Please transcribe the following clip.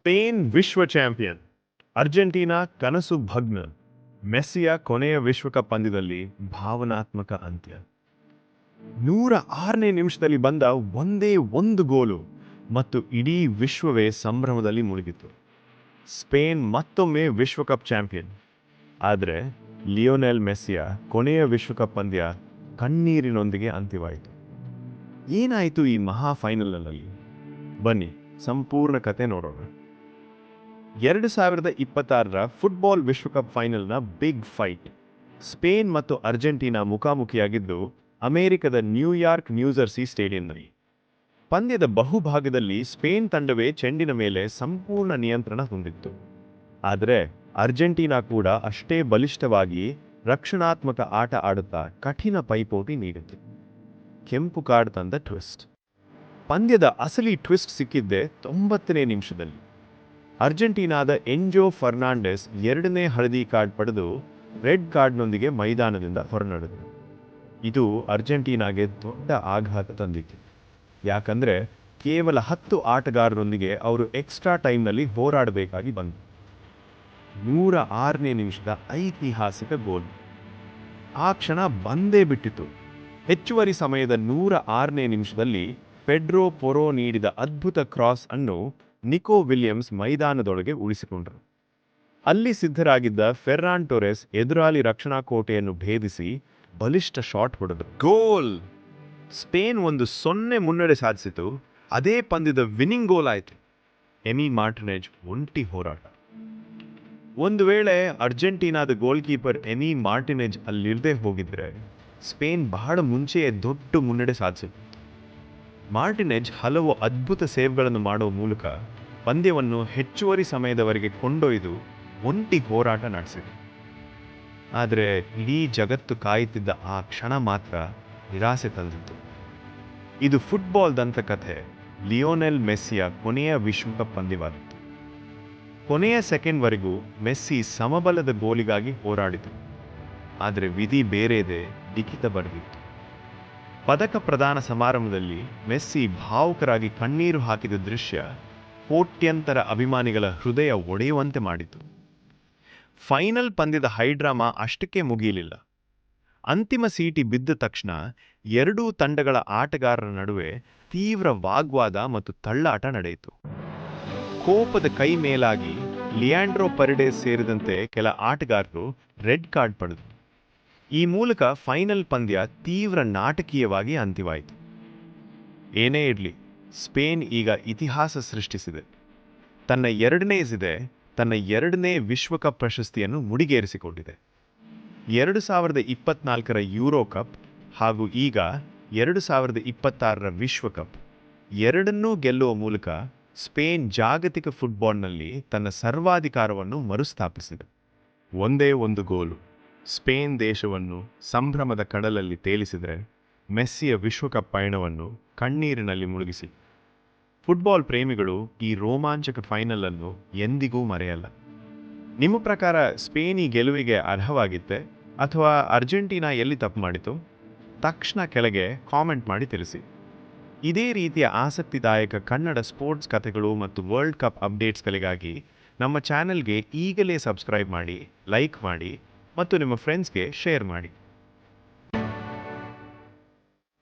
Spain ವಿಶ್ವ champion, Argentina ಕನಸು ಭಗ್ನ, ಮೆಸ್ಸಿಯ ಕೊನೆಯ ವಿಶ್ವಕಪ್ ಪಂದ್ಯದಲ್ಲಿ ಭಾವನಾತ್ಮಕ ಅಂತ್ಯ. 106ನೇ ನಿಮಿಷದಲ್ಲಿ ಬಂದ ಒಂದೇ ಒಂದು ಗೋಲು ಮತ್ತು ಇಡೀ ವಿಶ್ವವೇ ಸಂಭ್ರಮದಲ್ಲಿ ಮುಳುಗಿತು. ಸ್ಪೇನ್ ಮತ್ತೊಮ್ಮೆ ವಿಶ್ವಕಪ್ ಚಾಂಪಿಯನ್. ಆದರೆ ಲಿಯೋನೆಲ್ ಮೆಸ್ಸಿಯ ಕೊನೆಯ ವಿಶ್ವಕಪ್ ಪಂದ್ಯ ಕಣ್ಣೀರಿನೊಂದಿಗೆ ಅಂತ್ಯವಾಯಿತು. ಏನಾಯಿತು ಈ ಮಹಾ ಫೈನಲ್ನಲ್ಲಿ? ಬನ್ನಿ ಸಂಪೂರ್ಣ ಕತೆ ನೋಡೋಣ. 2026ರ ಫುಟ್ಬಾಲ್ ವಿಶ್ವಕಪ್ ಫೈನಲ್ನ ಬಿಗ್ ಫೈಟ್. ಸ್ಪೇನ್ ಮತ್ತು ಅರ್ಜೆಂಟೀನಾ ಮುಖಾಮುಖಿಯಾಗಿದ್ದು ಅಮೆರಿಕದ ನ್ಯೂಯಾರ್ಕ್ ನ್ಯೂಜರ್ಸಿ ಸ್ಟೇಡಿಯಂನಲ್ಲಿ. ಪಂದ್ಯದ ಬಹುಭಾಗದಲ್ಲಿ ಸ್ಪೇನ್ ತಂಡವೇ ಚೆಂಡಿನ ಮೇಲೆ ಸಂಪೂರ್ಣ ನಿಯಂತ್ರಣ ಹೊಂದಿತ್ತು. ಆದರೆ ಅರ್ಜೆಂಟೀನಾ ಕೂಡ ಅಷ್ಟೇ ಬಲಿಷ್ಠವಾಗಿ ರಕ್ಷಣಾತ್ಮಕ ಆಟ ಆಡುತ್ತಾ ಕಠಿಣ ಪೈಪೋಟಿ ನೀಡಿತು. ಕೆಂಪು ಕಾರ್ಡ್ ತಂದ ಟ್ವಿಸ್ಟ್. ಪಂದ್ಯದ ಅಸಲಿ ಟ್ವಿಸ್ಟ್ ಸಿಕ್ಕಿದ್ದೇ 90ನೇ ನಿಮಿಷದಲ್ಲಿ. ಅರ್ಜೆಂಟೀನಾದ ಎನ್ಜೋ ಫರ್ನಾಂಡೆಸ್ 2ನೇ ಹಳದಿ ಕಾರ್ಡ್ ಪಡೆದು ರೆಡ್ ಕಾರ್ಡ್ನೊಂದಿಗೆ ಮೈದಾನದಿಂದ ಹೊರನಡೆದರು. ಇದು ಅರ್ಜೆಂಟೀನಾಗೆ ದೊಡ್ಡ ಆಘಾತ ತಂದಿತ್ತು. ಯಾಕಂದ್ರೆ ಕೇವಲ 10 ಆಟಗಾರರೊಂದಿಗೆ ಅವರು ಎಕ್ಸ್ಟ್ರಾ ಟೈಮ್ನಲ್ಲಿ ಹೋರಾಡಬೇಕಾಗಿ ಬಂತು. 106ನೇ ನಿಮಿಷದ ಐತಿಹಾಸಿಕ ಗೋಲ್. ಆ ಕ್ಷಣ ಬಂದೇ ಬಿಟ್ಟಿತು. ಹೆಚ್ಚುವರಿ ಸಮಯದ 106ನೇ ನಿಮಿಷದಲ್ಲಿ ಪೆಡ್ರೋ ಪೊರೋ ನೀಡಿದ ಅದ್ಭುತ ಕ್ರಾಸ್ ಅನ್ನು ನಿಕೋ ವಿಲಿಯಮ್ಸ್ ಮೈದಾನದೊಳಗೆ ಉಳಿಸಿಕೊಂಡರು. ಅಲ್ಲಿ ಸಿದ್ಧರಾಗಿದ್ದ ಫೆರ್ರಾನ್ ಟೊರೆಸ್ ಎದುರಾಳಿ ರಕ್ಷಣಾ ಕೋಟೆಯನ್ನು ಭೇದಿಸಿ ಬಲಿಷ್ಠ ಶಾಟ್ ಹೊಡೆದರು. ಗೋಲ್! ಸ್ಪೇನ್ 1-0 ಮುನ್ನಡೆ ಸಾಧಿಸಿತು. ಅದೇ ಪಂದ್ಯದ ವಿನ್ನಿಂಗ್ ಗೋಲ್ ಆಯಿತು. ಎಮಿ ಮಾರ್ಟಿನೆಜ್ ಒಂಟಿ ಹೋರಾಟ. ಒಂದು ವೇಳೆ ಅರ್ಜೆಂಟೀನಾದ ಗೋಲ್ ಕೀಪರ್ ಎಮಿ ಮಾರ್ಟಿನೆಜ್ ಅಲ್ಲಿರದೆ ಹೋಗಿದ್ರೆ ಸ್ಪೇನ್ ಬಹಳ ಮುಂಚೆಯೇ ದೊಡ್ಡ ಮುನ್ನಡೆ ಸಾಧಿಸಿತು. ಮಾರ್ಟಿನೆಜ್ ಹಲವು ಅದ್ಭುತ ಸೇವ್ಗಳನ್ನು ಮಾಡುವ ಮೂಲಕ ಪಂದ್ಯವನ್ನು ಹೆಚ್ಚುವರಿ ಸಮಯದವರೆಗೆ ಕೊಂಡೊಯ್ದು ಒಂಟಿ ಹೋರಾಟ ನಡೆಸಿದೆ. ಆದರೆ ಇಡೀ ಜಗತ್ತು ಕಾಯುತ್ತಿದ್ದ ಆ ಕ್ಷಣ ಮಾತ್ರ ನಿರಾಸೆ ತಂದಿತ್ತು. ಇದು ಫುಟ್ಬಾಲ್ ದಂತಕಥೆ. ಲಿಯೋನೆಲ್ ಮೆಸ್ಸಿಯ ಕೊನೆಯ ವಿಶ್ವಕಪ್ ಪಂದ್ಯವಾಗಿತ್ತು. ಕೊನೆಯ ಸೆಕೆಂಡ್ವರೆಗೂ ಮೆಸ್ಸಿ ಸಮಬಲದ ಗೋಲಿಗಾಗಿ ಹೋರಾಡಿತು. ಆದರೆ ವಿಧಿ ಬೇರೆದೆ ಲಿಖಿತ ಬರೆದಿತ್ತು. ಪದಕ ಪ್ರದಾನ ಸಮಾರಂಭದಲ್ಲಿ ಮೆಸ್ಸಿ ಭಾವುಕರಾಗಿ ಕಣ್ಣೀರು ಹಾಕಿದ ದೃಶ್ಯ ಕೋಟ್ಯಂತರ ಅಭಿಮಾನಿಗಳ ಹೃದಯ ಒಡೆಯುವಂತೆ ಮಾಡಿತು. ಫೈನಲ್ ಪಂದ್ಯದ ಹೈಡ್ರಾಮಾ ಅಷ್ಟಕ್ಕೆ ಮುಗಿಯಲಿಲ್ಲ. ಅಂತಿಮ ಸೀಟಿ ಬಿದ್ದ ತಕ್ಷಣ ಎರಡೂ ತಂಡಗಳ ಆಟಗಾರರ ನಡುವೆ ತೀವ್ರ ವಾಗ್ವಾದ ಮತ್ತು ತಳ್ಳಾಟ ನಡೆಯಿತು. ಕೋಪದ ಕೈ ಮೇಲಾಗಿ ಲಿಯಾಂಡ್ರೋ ಪರೆಡೆಸ್ ಸೇರಿದಂತೆ ಕೆಲ ಆಟಗಾರರು ರೆಡ್ ಕಾರ್ಡ್ ಪಡೆದರು. ಈ ಮೂಲಕ ಫೈನಲ್ ಪಂದ್ಯ ತೀವ್ರ ನಾಟಕೀಯವಾಗಿ ಅಂತ್ಯವಾಯಿತು. ಏನೇ ಇರಲಿ, ಸ್ಪೇನ್ ಈಗ ಇತಿಹಾಸ ಸೃಷ್ಟಿಸಿದೆ. ತನ್ನ ಎರಡನೇ ವಿಶ್ವಕಪ್ ಪ್ರಶಸ್ತಿಯನ್ನು ಮುಡಿಗೇರಿಸಿಕೊಂಡಿದೆ. 2024ರ ಯೂರೋ ಕಪ್ ಹಾಗೂ ಈಗ 2026ರ ವಿಶ್ವಕಪ್ ಎರಡನ್ನೂ ಗೆಲ್ಲುವ ಮೂಲಕ ಸ್ಪೇನ್ ಜಾಗತಿಕ ಫುಟ್ಬಾಲ್ನಲ್ಲಿ ತನ್ನ ಸರ್ವಾಧಿಕಾರವನ್ನು ಮರುಸ್ಥಾಪಿಸಿದೆ. ಒಂದೇ ಒಂದು ಗೋಲು ಸ್ಪೇನ್ ದೇಶವನ್ನು ಸಂಭ್ರಮದ ಕಡಲಲ್ಲಿ ತೇಲಿಸಿದರೆ ಮೆಸ್ಸಿಯ ವಿಶ್ವಕಪ್ ಪಯಣವನ್ನು ಕಣ್ಣೀರಿನಲ್ಲಿ ಮುಳುಗಿಸಿ. ಫುಟ್ಬಾಲ್ ಪ್ರೇಮಿಗಳು ಈ ರೋಮಾಂಚಕ ಫೈನಲ್ ಅನ್ನು ಎಂದಿಗೂ ಮರೆಯಲ್ಲ. ನಿಮ್ಮ ಪ್ರಕಾರ ಸ್ಪೇನ್ ಈ ಗೆಲುವಿಗೆ ಅರ್ಹವಾಗಿತ್ತೆ ಅಥವಾ ಅರ್ಜೆಂಟೀನಾ ಎಲ್ಲಿ ತಪ್ಪು ಮಾಡಿತು? ತಕ್ಷಣ ಕೆಳಗೆ ಕಾಮೆಂಟ್ ಮಾಡಿ ತಿಳಿಸಿ. ಇದೇ ರೀತಿಯ ಆಸಕ್ತಿದಾಯಕ ಕನ್ನಡ ಸ್ಪೋರ್ಟ್ಸ್ ಕಥೆಗಳು ಮತ್ತು ವರ್ಲ್ಡ್ ಕಪ್ ಅಪ್ಡೇಟ್ಸ್ಗಳಿಗಾಗಿ ನಮ್ಮ ಚಾನೆಲ್ಗೆ ಈಗಲೇ ಸಬ್ಸ್ಕ್ರೈಬ್ ಮಾಡಿ, ಲೈಕ್ ಮಾಡಿ ಮತ್ತು ನಿಮ್ಮ ಫ್ರೆಂಡ್ಸ್ಗೆ ಶೇರ್ ಮಾಡಿ.